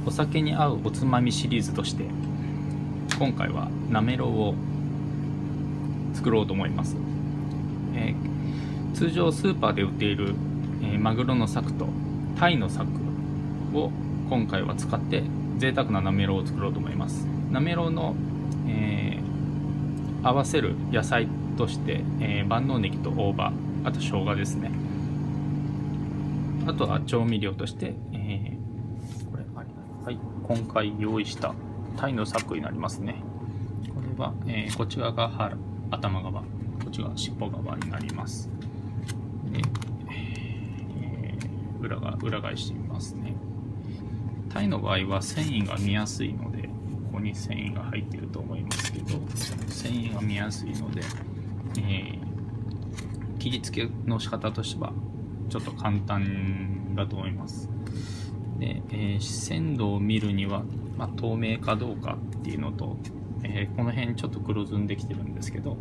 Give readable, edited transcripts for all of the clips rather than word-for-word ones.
お酒に合うおつまみシリーズとして今回はなめろうを作ろうと思います。通常スーパーで売っている、マグロの柵とタイの柵を今回は使って贅沢ななめろうを作ろうと思います。なめろうの、合わせる野菜として、万能ネギと大葉、あと生姜ですね。あとは調味料として、今回用意したタイの柵になりますね。これは、こっち側が頭側、こっち側尻尾側になります。で、裏返してみますね。タイの場合は繊維が見やすいので、ここに繊維が入っていると思いますけど、繊維が見やすいので、切り付けの仕方としてはちょっと簡単だと思います。で、鮮度を見るには、透明かどうかっていうのと、この辺ちょっと黒ずんできてるんですけど、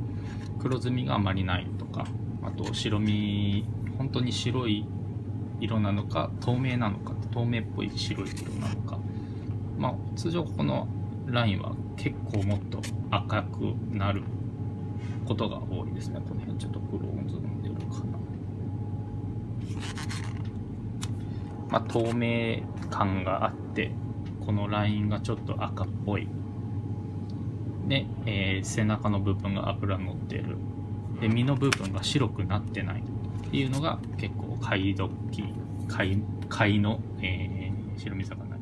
黒ずみがあまりないとか、あと白身、本当に白い色なのか透明なのか、透明っぽい白い色なのか、通常このラインは結構もっと赤くなることが多いですね。この辺ちょっと黒ずんでるかな。透明感があって、このラインがちょっと赤っぽいで、背中の部分が脂乗ってるで、身の部分が白くなってないっていうのが結構貝の、白身魚。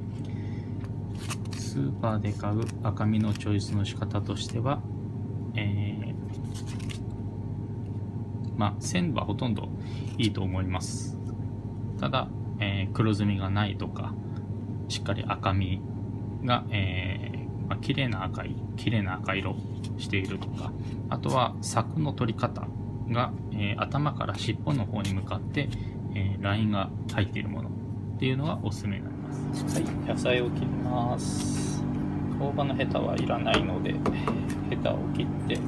スーパーで買う赤身のチョイスの仕方としては、鮮度はほとんどいいと思います。ただ、黒ずみがないとか、しっかり赤身が、綺麗な赤色しているとか、あとは柵の取り方が、頭から尻尾の方に向かって、ラインが入っているものっていうのがおすすめになります。はい、野菜を切ります。大葉のヘタはいらないので、ヘタを切って、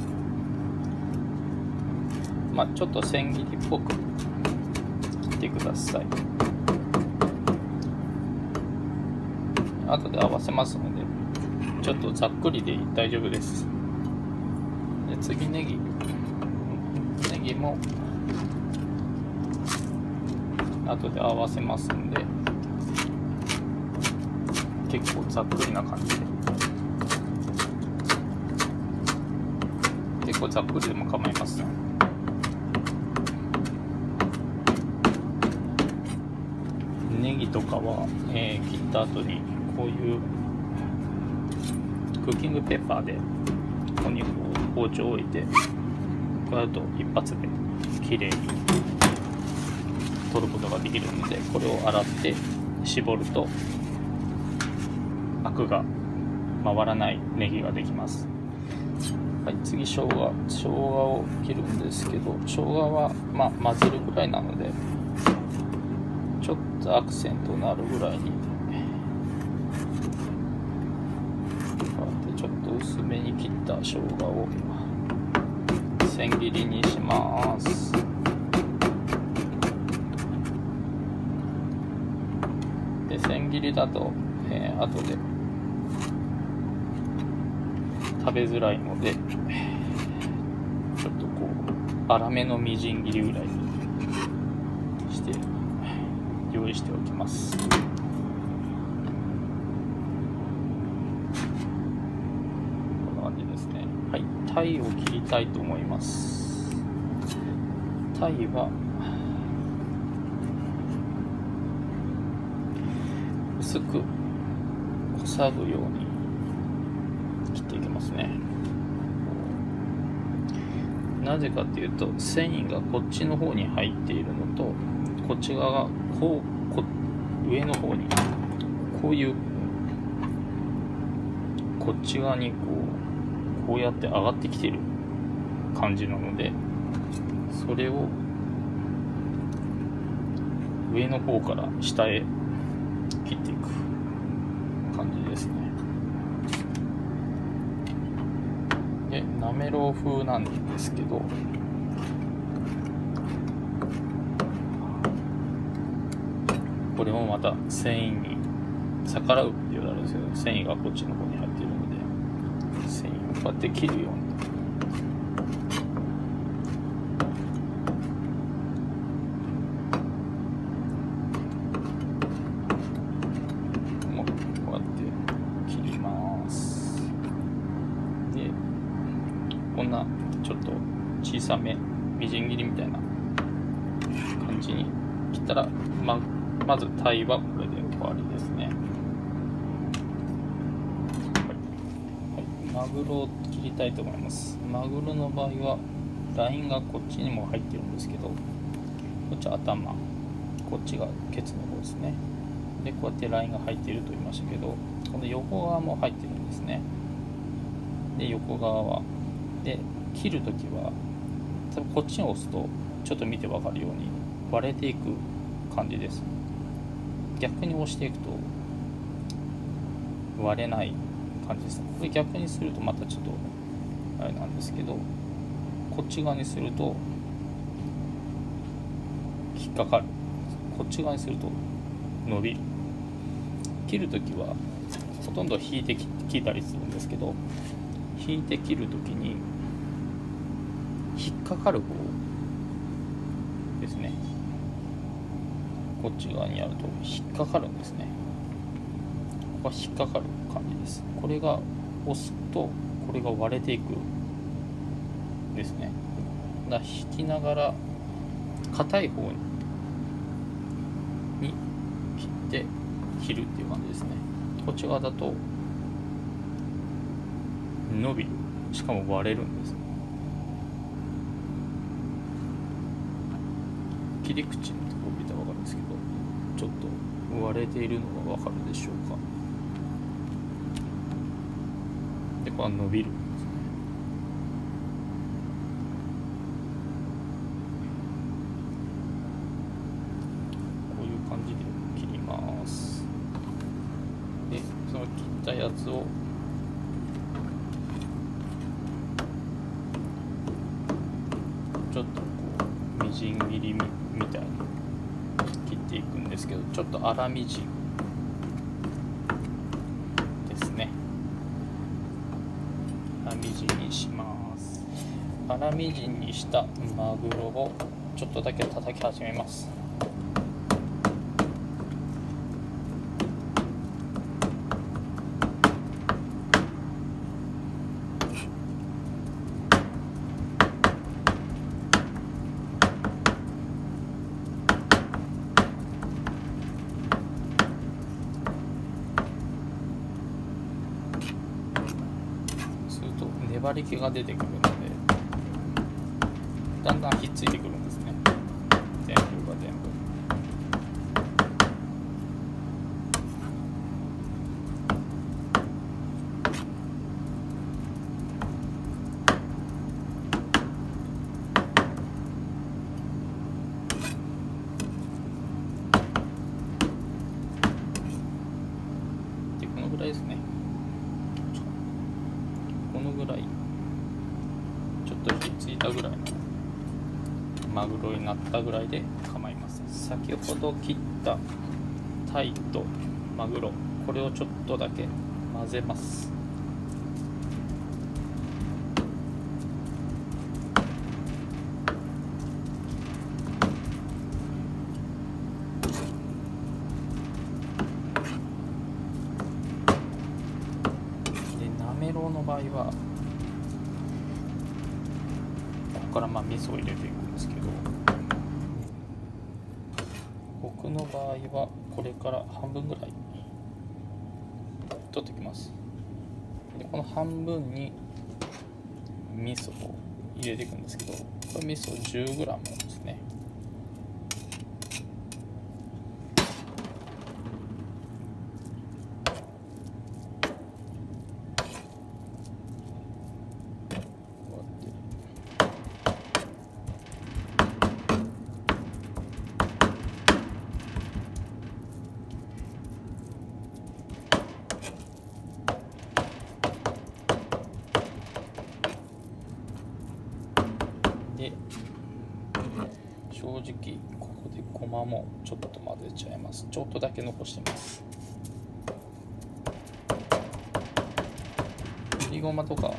ちょっと千切りっぽく切ってください。後で合わせますので、ちょっとざっくりで大丈夫です。で、次ネギも後で合わせますんで、結構ざっくりな感じで、結構ざっくりでも構いません。ネギとかは、切った後にこういうクッキングペーパーでここに包丁を置いて、こうやると一発で綺麗に取ることができるので、これを洗って絞るとアクが回らないネギができます。はい、次生姜を切るんですけど、生姜は混ぜるぐらいなので、ちょっとアクセントになるぐらいに、ちょっと薄めに切った生姜を千切りにします。で、千切りだと、後で食べづらいので、ちょっとこう粗めのみじん切りぐらいにして用意しておきます。こんな感じですね。はい、タイを切りたいと思います。タイは薄くこさぐように切っていきますね。なぜかというと、繊維がこっちの方に入っているのと、こっち側が上の方にこういうこっち側にこうやって上がってきている感じなので、それを上の方から下へ切っていく感じですね。で、なめろう風なんですけど、これもまた繊維に逆らうっていうのがあるんですけど、繊維がこっちの方に入っているので、繊維をこうやって切るようにこんなちょっと小さめみじん切りみたいな感じに切ったら、まずタイはこれで終わりですね。マグロを切りたいと思います。マグロの場合はラインがこっちにも入ってるんですけど、こっち頭、こっちがケツの方ですね。でこうやってラインが入っていると言いましたけど、この横側も入ってるんですね。で横側はで切るときは多分こっちに押すとちょっと見て分かるように割れていく感じです。逆に押していくと割れない感じです。これ逆にするとまたちょっとあれなんですけど、こっち側にすると引っかかる、こっち側にすると伸びる。切るときはほとんど引いて切ったりするんですけど、引いて切るときに引っかかる方ですね。こっち側にやると引っかかるんですね。ここは引っかかる感じです。これが押すとこれが割れていくですね。だから引きながら硬い方に切って切るっていう感じですね。こっち側だと伸びる、しかも割れるんです。切り口のところを見たら分かるんですけど、ちょっと割れているのが分かるでしょうか。でこれは伸びるんですね。こういう感じで切ります。でその切ったやつをちょっとこうみじん切りみたいに切っていくんですけど、ちょっと粗みじんですね。粗みじんにします。粗みじんにしたマグロをちょっとだけ叩き始めます。粘り気が出てくるので、だんだんひっついてくるんですね。全部が全部。でこのぐらいですね。このぐらいちょっとひっついたぐらいのマグロになったぐらいで構いません。先ほど切ったタイとマグロ、これをちょっとだけ混ぜます。でなめろうの場合はここから味噌を入れていくんですけど、僕の場合はこれから半分ぐらい取ってきます。でこの半分に味噌を入れていくんですけど、これ味噌 10g ですね。で正直ここでごまもちょっと混ぜちゃいます。ちょっとだけ残してます。りごまとか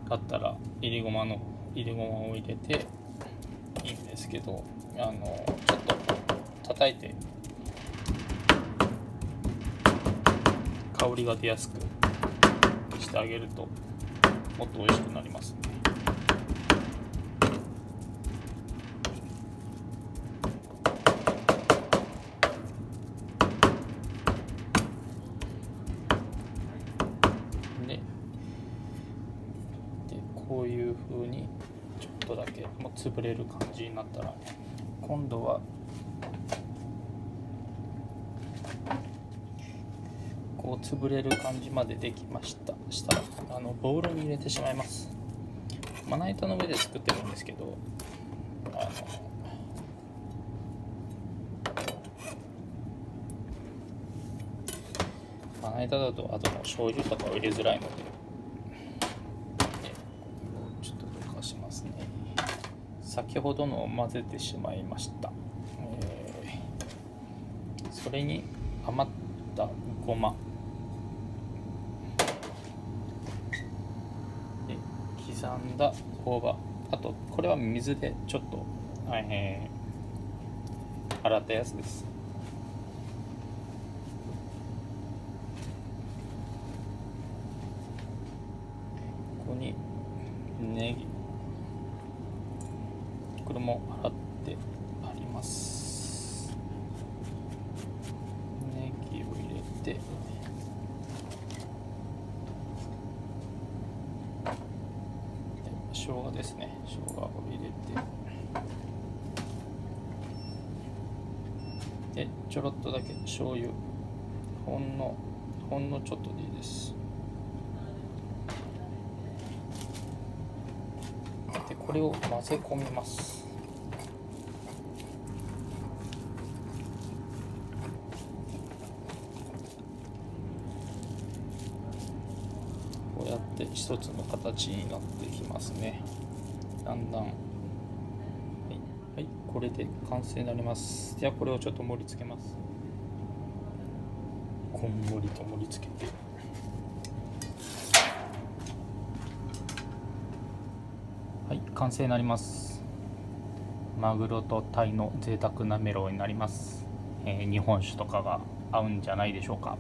あったらいりごまを入れていいんですけど、ちょっと叩いて香りが出やすくしてあげるともっと美味しくなりますね。でこういう風にちょっとだけもう潰れる感じになったら、今度はこう潰れる感じまでできましたらボウルに入れてしまいます。まな板の上で作ってるんですけど、まな板だとあとの醤油とかを入れづらいので、ちょっと溶かしますね。先ほどのを混ぜてしまいました。それに余ったごまで刻んだ大葉、あとこれは水でちょっと、洗ったやつです。ここにネギ、これも洗ってあります。ネギを入れて、生姜ですね。生姜を入れて、でちょろっとだけ醤油、ほんのちょっとでいいです。でこれを混ぜ込みます。こうやって一つの形になってきますね。だんだん、はい、これで完成になります。ではこれをちょっと盛り付けます。こんもりと盛り付けて、はい、完成になります。マグロとタイの贅沢なメロになります。日本酒とかが合うんじゃないでしょうか。